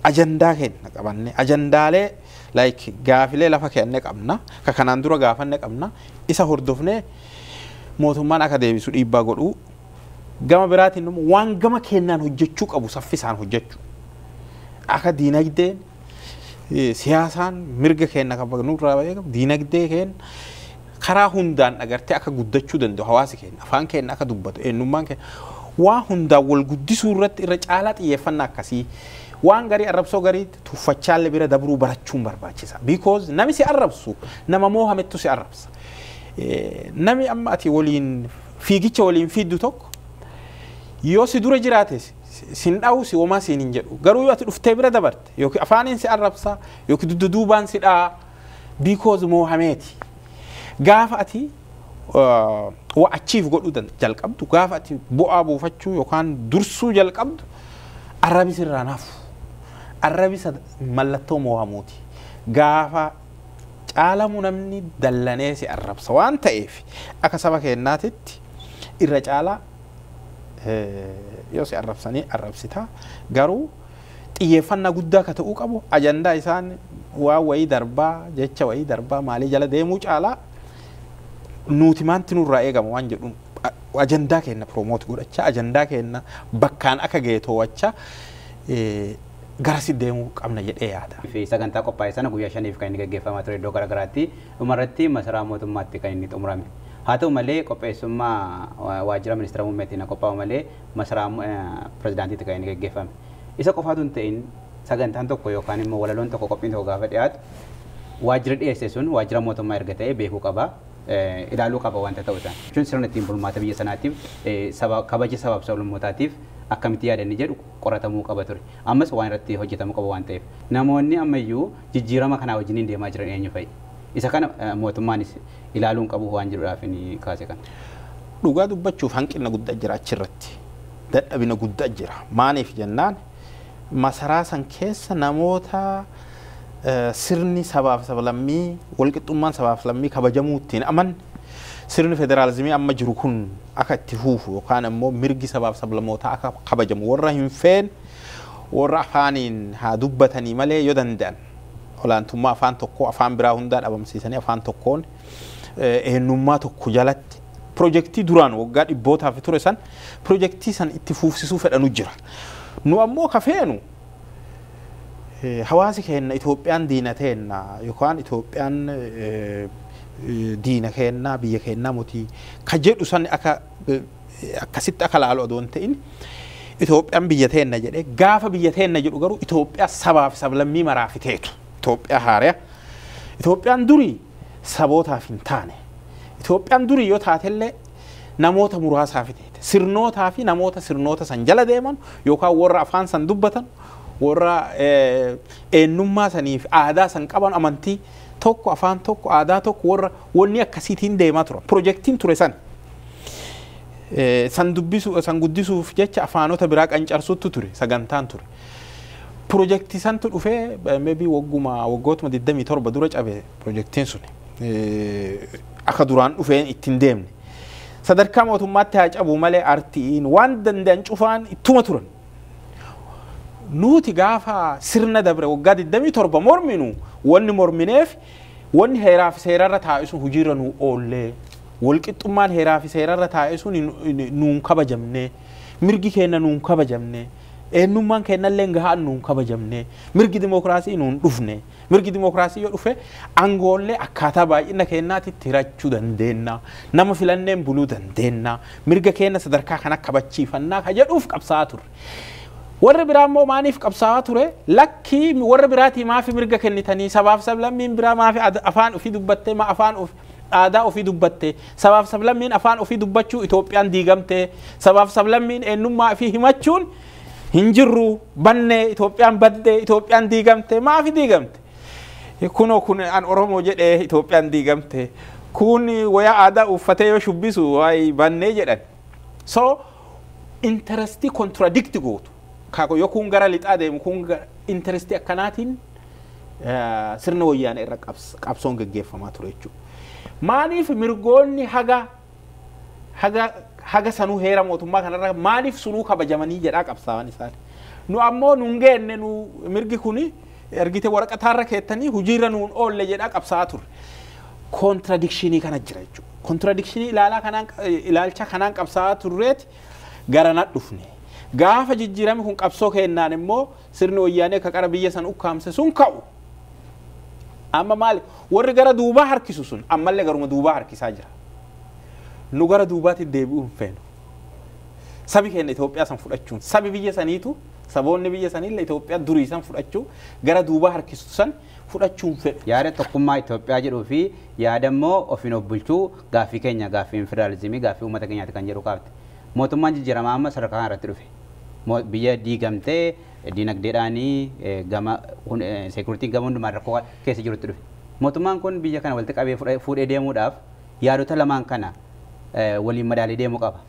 ajandaa kenna qabanne ajandaalee like gaafilee lafa kenne qabna ka kanaan dura gaafanne qabna isa hordofnee mootummaan akka deebisu dhiibbaa godhuu gama biraatiin waan gama kennaan hojjechuu qabu saffisaan hojjechuu akka diinagdeen siyaasaan mirga kenna kabajnuu irraa beekamu diinagdee kenna karaa hundaan agartee akka guddachuu danda'u hawaasi kenna afaan kenna akka dubbatu eenyummaan kenna waan hundaan wal guddisuu irratti irra caalaa xiyyeeffannaa akkasii waan garii arrabsoo garii tuffachaalle bira dabruu barachuun barbaachisa because nami si arrabsu nama moohamettu si arrabsa nami amma ati waliin fiigicha waliin fiiddu tokko yoo si dura jiraate sin dhawu si homaa siin hin jedhu garuu yoo ati dhuftee bira dabarte yookiin afaaniin si arrabsa yookiin dudduubaan si dhaa because moohameeti gaafa ati waa achiif godhuu jalqabdu gaafa ati bu'aa buufachuu yookaan dursuu jalqabdu arrabis irraa naafu arrabisa mallattoo moohamuuti gaafa caalamu namni dallanee si arrabsa waan ta'eef akka saba keennaatitti irra caalaa yoo si arrabsanii arrabsita garuu xiyyeeffannaa guddaa ka ta'uu qabu ajandaa isaan waa wayii darbaa jecha wayii darbaa maalii jala deemuu caalaa nuti maanti nurraa eegama waan jedhu ajandaa kenna promote godhacha ajandaa kenna bakkaan akka geetowwacha garasi deemuu qabna jedhee yaada. Fi sagantaa qophaa'e sana guyyaa shaniif kan inni gaggeeffamaa ture iddoo garaagaraatti dhumarratti masaraa mootummaatti kan inni xumurame. Haa ta'u malee qopheessummaa waajjira ministeera muummeetiin qophaa'u malee masaraa pirezidaantiitti kan inni gaggeeffame. Isa qofaatu hin ta'in sagantaan tokko yookaan immoo walaloon tokko qophiin tokko gaafa dhiyaatu waajjira dhiyeesse sun waajjira mootummaa erga ta'e beekuu qaba. Ilaaluu qaba wanta ta'u isaan. Jechuun sirna ittiin bulmaata biyya sanaatiif kabaja sabaaf sablammootaatiif akkamitti yaadanni jedhu qoratamuu qaba ture. Ammas waan irratti hojjetamuu qaba waan ta'eef. Namoonni ammayyuu jijjiirama kanaa wajjiniin deemaa jiran eenyu fa'i? Isa kana mootummaanis ilaaluun qabu waan jiruudhaaf inni kaase kan. Dhugaa dubbachuuf hanqina guddaa jira achirratti. Dadhabina guddaa jira. Maaliif jennaan masaraa san keessa namoota sirni sabaaf sablammii walqixxummaan sabaaf sablammii kabajamuu ittiin aman sirni federaalizimii amma jiru kun akka itti fuufu yookaan immoo mirgi sabaaf sablammootaa akka kabajamu warra hin feen warra afaaniin haa dubbatanii malee yoo danda'an olaantummaa afaan tokkoo afaan biraa hundaa dhabamsiisanii afaan tokkoon eenyummaa tokko jalatti projektii duraan waggaa dhibbootaaf ture san projektii san itti fuufsisuu fedhanu jira. Nu ammoo kafeenu hawaasi keenya Itoophiyaan diinateenna yookaan Itoophiyaan diina kennaa biyya kennaa mutii ka jedhu san akkasitti akka laalu odoon ta'in Itoophiyaan biyya teenna jedhee gaafa biyya teenna jedhu garuu Itoophiyaa sabaaf sablammii maraafiteetu Itoophiyaa haaraa Itoophiyaan durii sabootaaf hin taane Itoophiyaan durii yoo taatellee namoota muraasaaf teete sirnootaa fi namoota sirnoota san jala deeman yookaan warra afaan san dubbatan warra eenyummaa saniif aadaa san qaban amantii tokko afaan tokko aadaa tokko warra wanni akkasiitiin deemaa tura pirojektiin ture san san dubbisu san guddisuuf jecha afaanota biraa qancarsuutu ture sagantaan ture pirojektii santu dhufee maybe waggootuma 27 dura cabe pirojektiin sun akka duraan dhufeen ittiin deemne sadarkaa mootummaatti haa cabu malee artiin waan danda'an cufaan ittuma turan nuti gaafa sirna dabre waggaa 27 morminu wanni mormineef wanni heeraa fi seerarra taa'isuun hojiirra nu oollee walqixxummaan heeraa fi seerarra taa'isuun nuun kabajamne mirgi keenya nuun kabajamne eenyummaan keenyallee gahaan nuun kabajamne mirgi dimookiraasii nuun dhufne mirgi dimookiraasii yoo dhufe aangoollee akkaataa baay'ina keenyaatitti hirachuu dandeenya nama filanneen buluu dandeenya mirga keenya sadarkaa kana kabachiifannaa ka jedhuuf qabsaa'aa turre warra biraa immoo maaniif qabsaa'aa ture lakkii warra biraatii maafi mirga kennitanii sabaaf sablammiin biraa maafi afaan ofii dubbattee ma afaan aadaa ofii dubbatte sabaaf sablammiin afaan ofii dubbachuu Itoophiyaan diigamte sabaaf sablammiin eenyummaa ofii himachuun hin jirru bannee Itoophiyaan baddee Itoophiyaan diigamte maafi diigamte kun an Oromoo jedhee Itoophiyaan diigamte kun waya aadaa uffatee yoo shubbisu waay bannee jedhan so interesti contradict gootu kako yoo kun gara lixaa deemu kun interesti akkanaatiin sirna wayyaanee irra qabsoon gaggeeffamaa ture jechuudha maaniif mirgoonni haga sanuu heera mootummaa kanarra maaniif sunuu kabajamanii jedhaa qabsaa'an isaan nu ammoo nuun geenne nu mirgi kuni ergite waraqataarra keettanii hojiirra nuun oolle jedhaa qabsaa'aa ture contradictionii kana jira jechuudha contradictionii ilaalcha kanaan qabsaa'aa turreeti garana dhufne gaafa jijjiirame kun qabsoo kennaan immoo sirni wayyaanee ka qara biyya san ukkaamse sun ka'u amma maali warri gara duubaa harkisu sun ammallee garuma duubaa harkisaa jira nu gara duubaatti deebi'uun feenu sabi keenya Itoophiyaa san fudhachuun sabi biyya saniitu saboonni biyya saniillee Itoophiyaa durii san fudhachuu gara duubaa harkisu san fudhachuun fedhu yaada tokkummaa Itoophiyaa jedhuu fi yaada immoo ofiin of bulchuu gaaffii keenya gaaffii federaalizimii gaaffii uummata keenyaati kan jedhu qaabte mootummaan jijjiiramaa amma sadarkaa kanarratti dhufe biyya diigamtee dinagdeedhaanii gama seekuritiin gama hundumaa rakkoo keessa jirutti dhufe mootummaan kun biyya kana walitti qabee fuudhee deemuudhaaf yaadota lamaan kana waliin madaalee deemuu qaba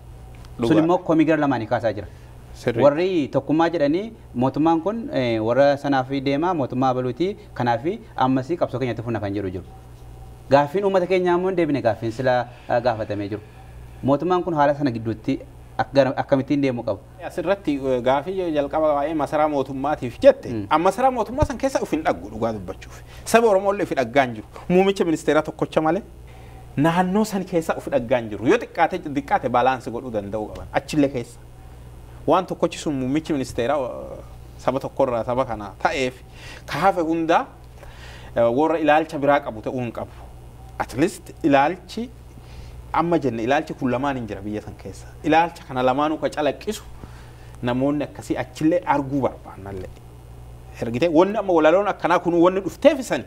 sun immoo komii gara lamaanii kaasaa jira warri tokkummaa jedhanii mootummaan kun warra sanaaf deemaa mootummaa baluutii kanaaf ammasii qabsoo keenyatti funna kan jedhu jiru gaaffiin uummata keenyaa immoo deebine gaaffiin sila gaafatamee jiru mootummaan kun haala sana gidduutti akkamittiin deemuu qabu. Asirratti gaaffii jalqaba waa'ee masaraa mootummaatiif jette amma masaraa mootummaa san keessa ufin dhaggu dhugaa dubbachuuf saba Oromoolle ufi dhaggaan jiru muummicha ministeeraa tokkocha malee naannoo san keessa ufi dhaggaan jiru yoo xiqqaate baalaansi godhuu danda'u qaban achillee keessa waan tokkochi sun muummichi ministeeraa saba tokkorraa saba kana ta'eef kaafe hundaa warra ilaalcha biraa qabu ta'uu hin qabu at least ilaalchi amma jenne ilaalchi kun lamaan hin jira biyya san keessa ilaalcha kana lamaanuu ka calaqqisu namoonni akkasii achillee arguu barbaannallee ergite wanni amma walaloon akkanaa kun wanni dhufteef san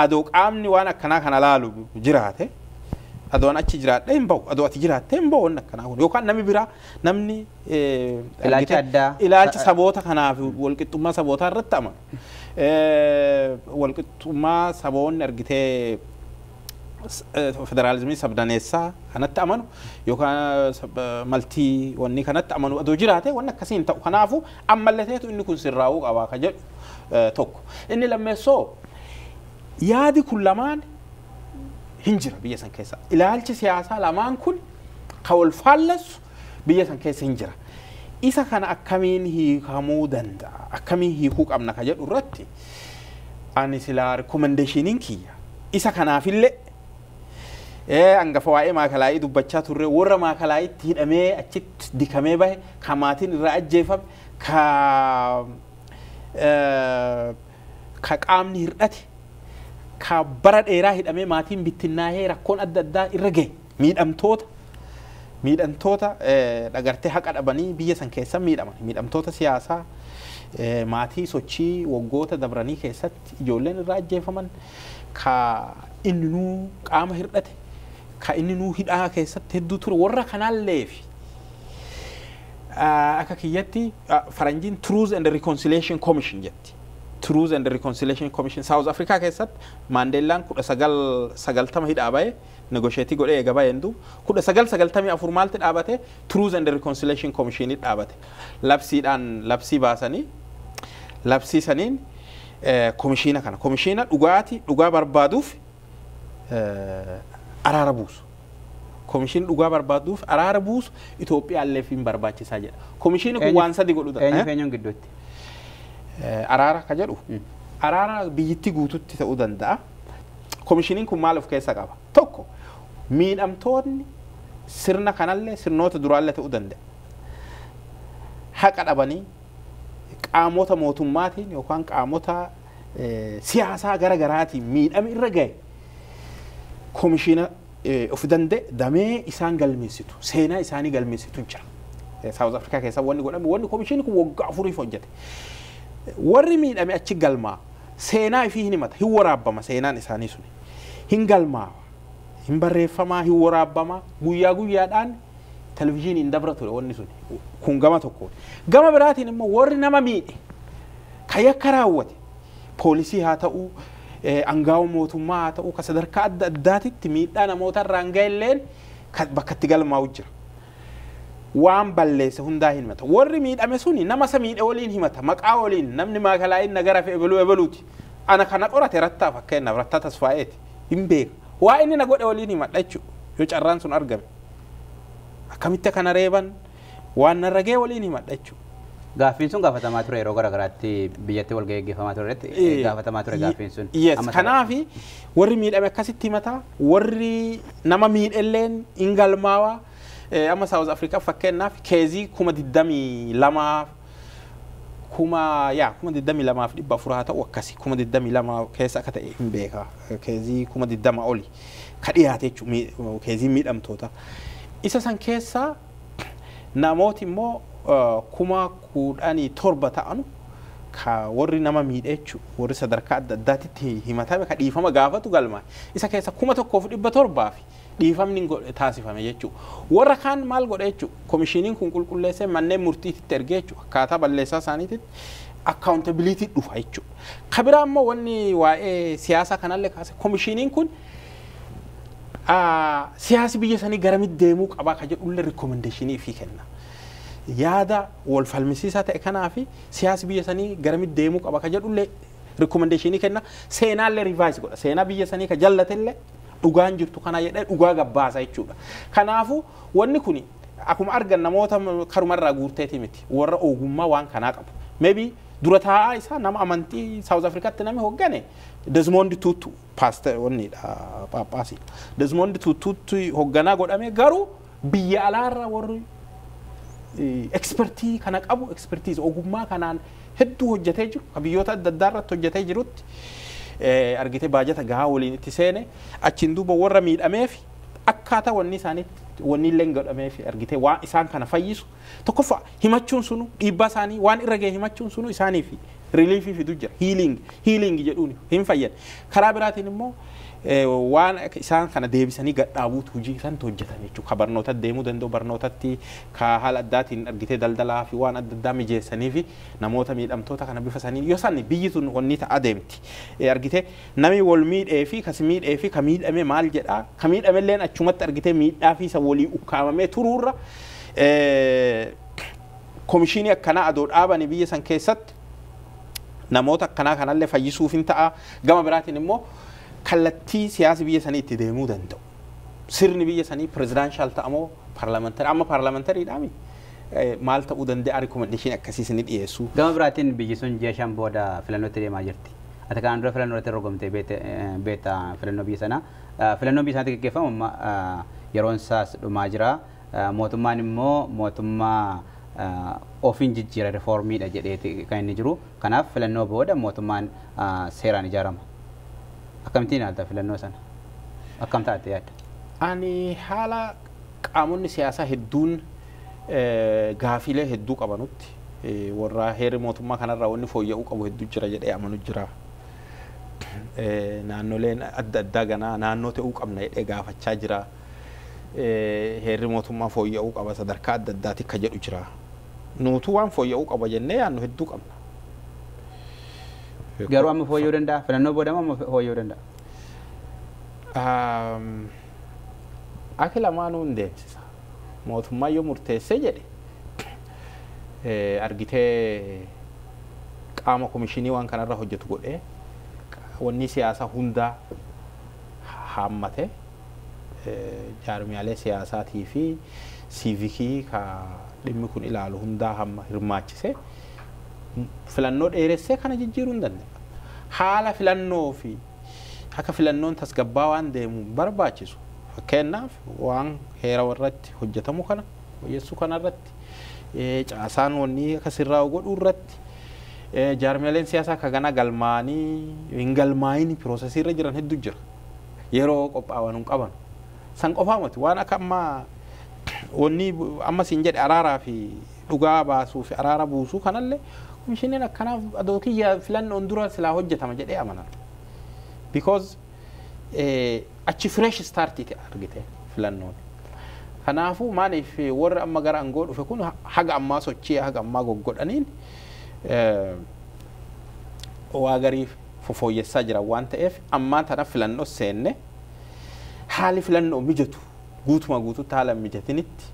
adoo qaamni waan akkanaa kana laalu jiraate adoon achi jiraadhe hin bahu adoo ati jiraatte hin bahu wanni akkanaa kun yookaan namni biraa namni ilaalcha addaa ilaalcha saboota kanaaf walqixxummaa sabootaa irratti amanu walqixxummaa saboonni ergitee federalizimii sabdaneessaa kanatti amanu yookaan maltii wanni kanatti amanu adoo jiraate wanni akkasii hin ta'u kanaafu ammallee ta'etu inni kun sirraa'uu qabaa ka jedhu tokko inni lammeessoo yaadi kun lamaan hin jira biyya san keessa ilaalchi siyaasaa lamaan kun ka wal faallassu biyya san keessa hin jira isa kana akkamiin hiikamuu danda'a akkamiin hiikuu qabna ka jedhu irratti ani silaa rekommendeeshiniin kiyya isa kanaafillee angafa waa'ee maakalaayii dubbachaa turre warra maakalaayiitti hidhamee achitti dikamee bahe ka maatiin irraa ajjeefame ka qaamni hir'ate ka bara dheeraa hidhamee maatiin bittinnaa'ee rakkoon adda addaa irra gahe miidhamtoota dhagartee haqa dhabanii biyya san keessa miidhamtoota siyaasaa maatii sochii waggoota dabranii keessatti ijoolleen irraa ajjeefaman ka inni nuu qaama hirdhate ka inni nuu hidhaa keessatti hedduu ture warra kanaallee fi akka kiyyatti faranjiin Truth and Reconciliation Commission jetti. Truth and Reconciliation Commission South Africa keessatti Mandelaan 1990 hidhaa bahe negotiate godhee eega bahe endu 1994 maalti dhaabate Truth and Reconciliation Commission dhaabate labsii baasanii labsii saniin komishina dhugaa barbaaduuf araara buusu. Komishin dhugaa barbaaduuf araara buusu Itoophiyaallee fi barbaachisaa jedha. Komishini kun waan sadi godhu dha. Eenyu gidduutti? Araara ka jedhu araara biyyatti guututti ta'uu danda'a. Komishiniin kun maal of keessa qaba? Tokko miidhamtoonni sirna kanallee sirnoota duraallee ta'uu danda'a. Haqa dhabanii qaamota mootummaatiin yookaan qaamota siyaasaa gara garaatiin miidhame irra gahe komishina of danda'e damee isaan galmeessitu seenaa isaanii galmeessitu jira. South Africa keessa wanni godhame wanni komishini kun waggaa 4 hojjete. Warri miidhame achi galmaa seenaa fi hin himata hin waraabbama seenaan isaanii suni hin galmaa hin barreeffamaa hin waraabbama guyyaadhaan televizyiiniin dabra ture wanni suni kun gama tokko gama biraatiin immoo warri nama miidhe kayyakka raawwate poolisii haa ta'u angaawo mootummaa haa ta'u ka sadarkaa adda addaatitti miidhaa namoota irraan gahelleen bakka itti galmaa'u jira. Waan balleesse hundaa hin himata. Warri miidhame suni nama isa miidhe waliin himata. Maqaa waliin namni maakalaa'in nagara fi ebeluuti. Ana kana qorate rattaa fakkeenyaaf rattaa tasfaa'eeti. Hin beeka. Waa inni na godhe waliin himadha jechuudha. Yoo carraan sun argame. Akkamitti kana reeban waan narra gahee waliin himadha jechuudha. Gaaffiin sun gaafatamaa ture yeroo garaagaraatti biyyatti wal geggeeffamaa turetti gaafatamaa ture gaaffiin sun. Yes. Kanaafi warri miidhame akkasitti himata. Warri nama miidhelleen hin galmaawaa. Amma South Africa fakkeenyaaf keezii 22 dhibba afur haa ta'u akkasi 22 keessa akka ta'e hin beeka. Keezii 20 oli ka dhiyaate jechuudha keezii miidhamtoota. Isa san keessa namooti immoo 17,000 ta'anu ka warri nama miidhe jechuudha. Warri sadarkaa adda addaatitti himatame ka dhiifama gaafatu galmaa. Isa keessa 1,700 dhiifamni taasifame jechuudha. Warra kaan maal godhe jechuudha. Komishiniin kun qulqulleessee manneen murtiitti ergee jechuudha. Akkaataa balleessaa isaaniitti accountability dhufa jechuudha. Kabiraa immoo wanni waa'ee siyaasaa kanallee kaase komishiniin kun siyaasi biyya sanii garamitti deemuu qabaa ka jedhullee recommendation fi kenna. Yaada wal falmisiisaa ta'e kanaafi siyaasi biyya sanii garamitti deemuu qabaa ka jedhullee recommendation kenna. Seenaallee revise godha. Seenaa biyya sanii ka jallatellee dhugaan jirtu kana jedhee dhugaa gabbaasa jechuudha. Kanaafu wanni kun akkuma argan namoota karumarraa guurteeti miti warra ogummaa waan kanaa qabu. Maybe dura taa'aa isaa nama amantii South Africaatti nami hoggane Desmond Tutu pastor wanni paappaasi. Desmond Tutu hogganaa godhame garuu biyya alaarra warri expertii kana qabu expertise ogummaa kanaan hedduu hojjetee jiru biyyoota adda addaa irratti hojjetee jirutti. Argite baajata gahaa waliin itti seene achiin duuba warra miidhameef akkaataa wanni isaaniitti wanni illee godhameef argite waan isaan kana fayyisu tokkoffaa himachuun sunu dhiibbaa isaanii waan irra ga'e himachuun sunu isaaniif reliefii fidu jira healing jedhuun hin fayyan karaa biraatiin immoo waan isaan kana deebisanii gadhaabuutu hojii isaan hojjetan jechuudha. Ka barnoota deemuu danda'u barnootatti ka haala addaatiin argite daldalaa fi waan adda addaa mijeessanii fi namoota miidhamtoota kana bifa sanii yoo sanni biyyi tun wanni ta'a deemti. Argite nami wal miidhee fi kas miidhee fi ka miidhame maal jedhaa ka miidhamelleen achumatti argite miidhaa fi isa walii ukkaamamee turuurra komishinii akkanaa adoo dhaabanii biyya san keessatti namoota akkanaa kanallee fayyisuuf hin ta'a. Gama biraatiin immoo kallattii siyaasi biyya sanii itti deemuu danda'u. Sirni biyya sanii presidential ta'amoo parliamentary amma parliamentary dhaami maal ta'uu danda'a recommendation akkasii sanii dhiyeessu. Gama biraatiin biyyi sun ji'a 5 booda filannootti deemaa jirti. Ati kan dura filannootti dorgomtee beekta filannoo biyya sanaa. Filannoo biyya sanaatti gaggeeffamu yeroon isaas dhumaa jira. Mootummaan immoo mootummaa ofiin jijjiira reformiidha jedheeti kan inni jiru. Kanaaf filannoo booda mootummaan seeraan ijaarama. Akkamittiin adda filannoo sana? Akkam taate yaadda? Ani haala qaamonni siyaasaa hedduun gaafiilee hedduu qabanutti warra heerri mootummaa kanarraa wanni fooyya'uu qabu hedduu jira jedhee amanu jira. Naannoleen adda addaa ganaa naannoo ta'uu qabna jedhee gaafachaa jira. Heerri mootummaa fooyya'uu qaba sadarkaa adda addaatti akka jedhu jira. Nuutu waan fooyya'uu qaba jennee yaannu hedduu qabna. Garuu amma fooyya'uu danda'a? Filannoo booda amma fooyya'uu danda'a? Akka lamaanuu hin deemsisa. Mootummaa yoo murteessee jedhe argitee qaama komishinii waan kanarra hojjetu godhee wanni siyaasaa hundaa haammate jaarmiyaalee siyaasaatii fi siivikii ka dhimmi kun ilaalu hundaa hamma hirmaachise filannoo dheeressee kana jijjiiruu hin danda'a. Haala filannoo fi akka filannoon tasgabbaa waan deemu barbaachisu fakkeenyaaf waan heera irratti hojjetamu kana wayyeessuu kanarratti caasaan wanni akka sirraa godhuu irratti jaarmiyaaleen siyaasaa akka gana galmaanii hin galmaayini piroosesii irra jiran hedduu jira. Yeroo qophaa'an hin qaban. San qofaa miti waan akka amma wanni amma siin jedhe araaraa fi dhugaa baasuu fi araara buusuu kanallee komishiniin akkanaaf adookiyyaa filannoon dura silaa hojjetama jedhee amanan. Because achi fresh startiiti argite filannoon. Kanaafuu maaliif warri amma gara aangoo dhufe kun haga ammaa sochii haga ammaa goggodhaniin waa gariif fofooyyessaa jira waan ta'eef ammaa tana filannoo seenne haali filannoo mijatu guutuma guututti haala mijatinitti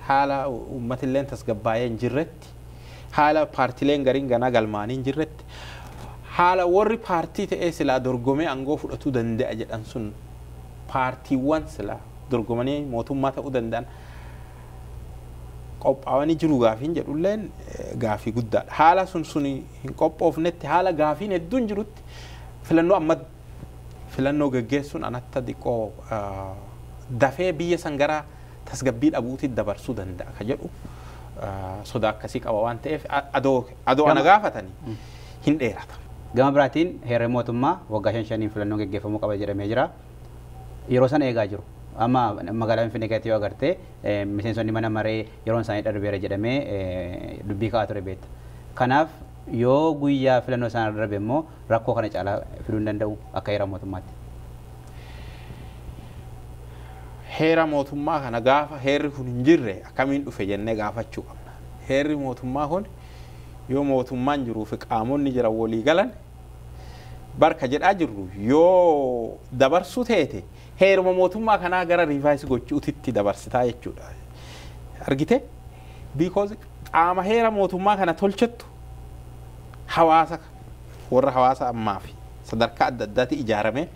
haala uummatilleen tasgabbaa'ee hin jirretti haala paartileen gariin ganaa galmaanii hin jirretti haala warri paartii ta'ee silaa dorgomee aangoo fudhatuu danda'a jedhan sun paartiiwwan silaa dorgomanii mootummaa ta'uu danda'an qophaa'anii jiru gaafiin jedhulleen gaafii guddaadha. Haala sun hin qophoofnetti haala gaafiin hedduun jirutti filannoo amma filannoo gaggeessuun anatta xiqqoo dafee biyya san gara tasgabbii dhabuutti dabarsuu danda'a ka jedhu sodaa akkasii qaba waan ta'eef adoo ana gaafatanii hin dheerata. Gama biraatiin heerri mootummaa waggaa 5 filannoo gaggeeffamuu qaba jedhamee jira. Yeroo sana eegaa jiru. Amma magaalaa Finfinnee keessatti yoo agartee miseensonni mana maree yeroo isaanii darbeera jedhamee dubbii ka'aa ture beekta. Kanaaf yoo guyyaa filannoo sana darbe immoo rakkoo kana caalaa fiduu hin danda'u akka heera mootummaatti. Heera mootummaa kana gaafa heerri kun hin jirre akkamiin dhufe jennee gaafachuu qabna. Heerri mootummaa kun yoo mootummaan jiruu fi qaamonni jiran walii galan barka jedhaa jirru yoo dabarsuu teete heeruma mootummaa kanaa gara rivaayis gochuutitti dabarsitaa jechuudha. Argite? Because qaama heera mootummaa kana tolchattu hawaasa warra hawaasa ammaa fi sadarkaa adda addaatti ijaarame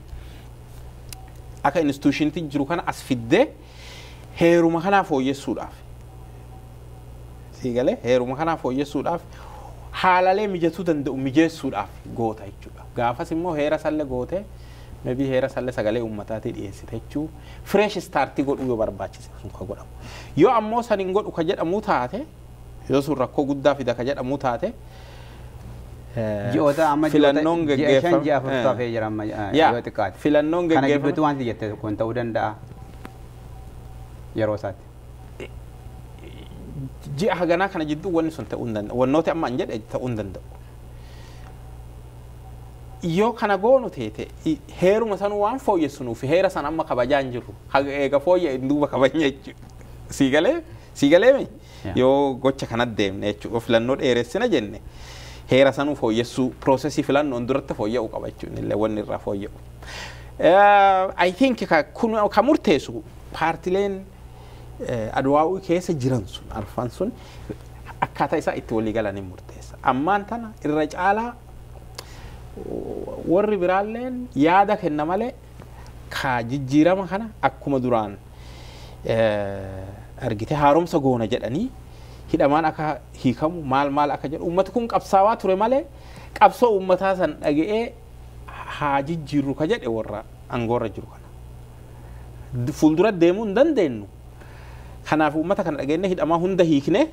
akka instituutionitti jiru kana as fiddee heeruma kanaa fooyyessuudhaaf. Siigalee heeruma kanaa fooyyessuudhaaf haalalee mijatuu danda'u mijeessuudhaaf goota jechuudha. Gaafas immoo heera salle gootee maybe heera salle sagalee uummataatti dhiyeessite jechuu fresh startii godhuu yoo barbaachise sun ka godhamu. Yoo ammoo san hin godhu ka jedhamu taate yoo sun rakkoo guddaa fida ka jedhamu taate ji'oota amma filannoon gaggeeffamu ji'a afurtaa fee jira amma yoo xiqqaate filannoon kana gaggeeffamu gidduutti wanti jette kun ta'uu danda'a yeroo isaatti. Ji'a haganaa kana jidduu wanni sun ta'uu hin danda'u. Wannooti amma hin jedhe ta'uu hin danda'u. Yoo kana goonu teete heeruma sanuu waan fooyyessunuuf heera san amma kabajaa hin jirru. Haga eega fooyya'e duuba kabajnya jechuudha. Siigalee mi? Yoo gocha kanatti deemne jechuudha. Filannoo dheeressina jenne heera sanuu fooyyessuu piroosesii filannoon duratti fooyya'uu qaba jechuudha. Illee wanni irraa fooyya'u. I think ka murteessu paartileen adwaa'uu keessa jiran sun arfan sun akkaataa isaa itti walii galanii murteessa. Ammaan tana irra caalaa warri biraalleen yaada kenna malee ka jijjiirama kana akkuma duraan argite haaromsa goona jedhanii hidhamaan akka hiikamu maal akka jedhu uummati kun qabsaawaa ture malee qabsoo uummataa san dhaga'ee haa jijjiirru ka jedhe warra aangoorra jiru kana. Fuuldura deemuu hin dandeenyu. Kanaaf uummata kana dhageenye hidhamaa hunda hiikne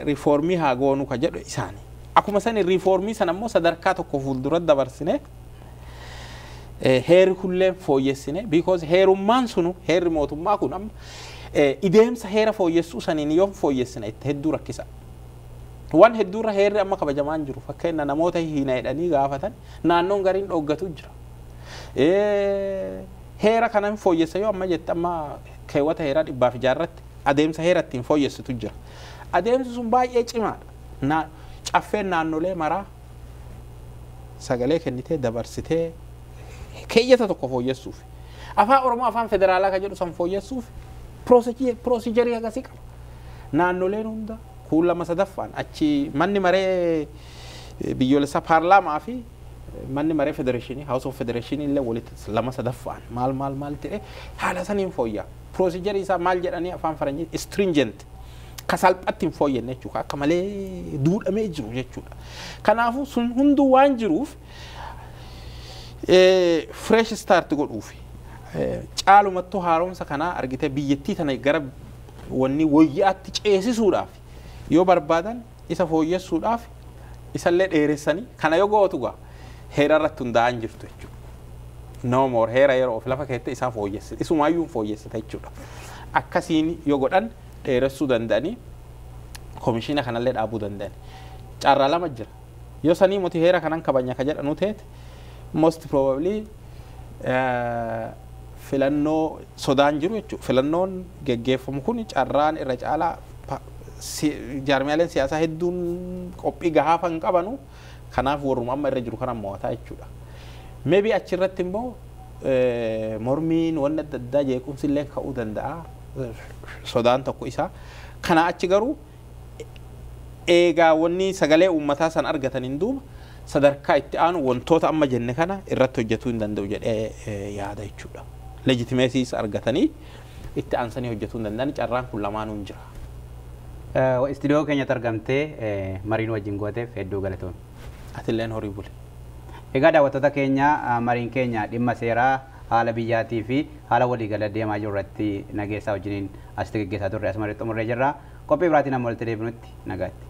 riifoormii haa goonu ka jedhu isaanii. akkuma san riifoormii san ammoo sadarkaa tokko fuuldura dabarsine heerri kulleen fooyyessine because heerummaan sunu heerri mootummaa kun amma ideemsa heera fooyyessuu saniin yoo fooyyessine itti hedduu rakkisa. Waan hedduurra heerri amma kabajamaan jiru fakkeenya namoota hiina jedhanii gaafatan naannoon gariin dhooggatu jira. Heera kanan fooyyessa yoo amma jette amma keewwata heeraa 100 adeemsa heera ittiin fooyyessitu jira. Adeemsi sun baay'ee cimaadha. Caffeen naannolee maraa sagalee kennitee dabarsitee keeyyata tokko fooyyessuuf. Afaan Oromoo afaan federaalaa kan jedhu san fooyyessuuf pirooseejarii akkasii qaba. Naannoleen hunda kuulama sadaffaan achi manni maree biyyoolessaa paarlaamaa fi manni maree federeeshinii House of Federation illee walitti lama sadaffaan maal ta'e haala saniin fooyyaa. Pirooseejarii isaa maal jedhanii afaan faranjii stringent kasalphatti hin fooyyenne jechuudha akka malee duudhamee jiru jechuudha. Kanaafuu sun hunduu waan jiruuf fresh start godhuufi caalumattuu haaromsa kanaa argitee biyyattii tana gara wanni wayyaatti ceesisuudhaaf yoo barbaadan isa fooyyessuudhaaf isallee dheeressanii kana yoo gootu gaa heera irratti hundaa'an jirtu jechuudha. No more heera yeroo of lafa keettee isaa fooyyessite isumaayyuu fooyyessite jechuudha. Akkasiin yoo godhan dheeressuu danda'anii komishiina kanallee dhaabuu danda'ani. Carraa lama jira. Yoo sanii moti heera kanan kabanya ka jedhanu teete most probably filannoo sodaan jiru jechuudha. Filannoon geggeeffamu kun carraan irra caalaa jaarmiyaaleen siyaasaa hedduun qophii gahaa kan qabanu kanaaf warruma amma irra jiru kana mo'ataa jechuudha. Maybe achirratti immoo mormiin wanna adda addaa jeequmsi illee ka'uu danda'a. Sodaan tokko isaa kana achi garuu eegaa wanni sagalee uummataa san argataniin duuba sadarkaa itti aanu wantoota amma jenne kana irratti hojjetuu hin danda'u jedhee yaada jechuudha. Legitimeesiis argatanii itti aansanii hojjetuu hin danda'an carraan kun lamaanuu hin jira. Istiidiyoo keenyatti argamtee mariin wajjin gooteef hedduu galatoomne. Atilleen horii bule. Egaa daawwattoota keenya mariin keenya dhimma seeraa haala biyyaatii fi haala waliigala deemaa jiru irratti Nageessaa wajjiniin asitti gaggeessaa turre asuma irratti xumurree jirra. Qophii biraatiin amma walitti deebinutti nagaatti.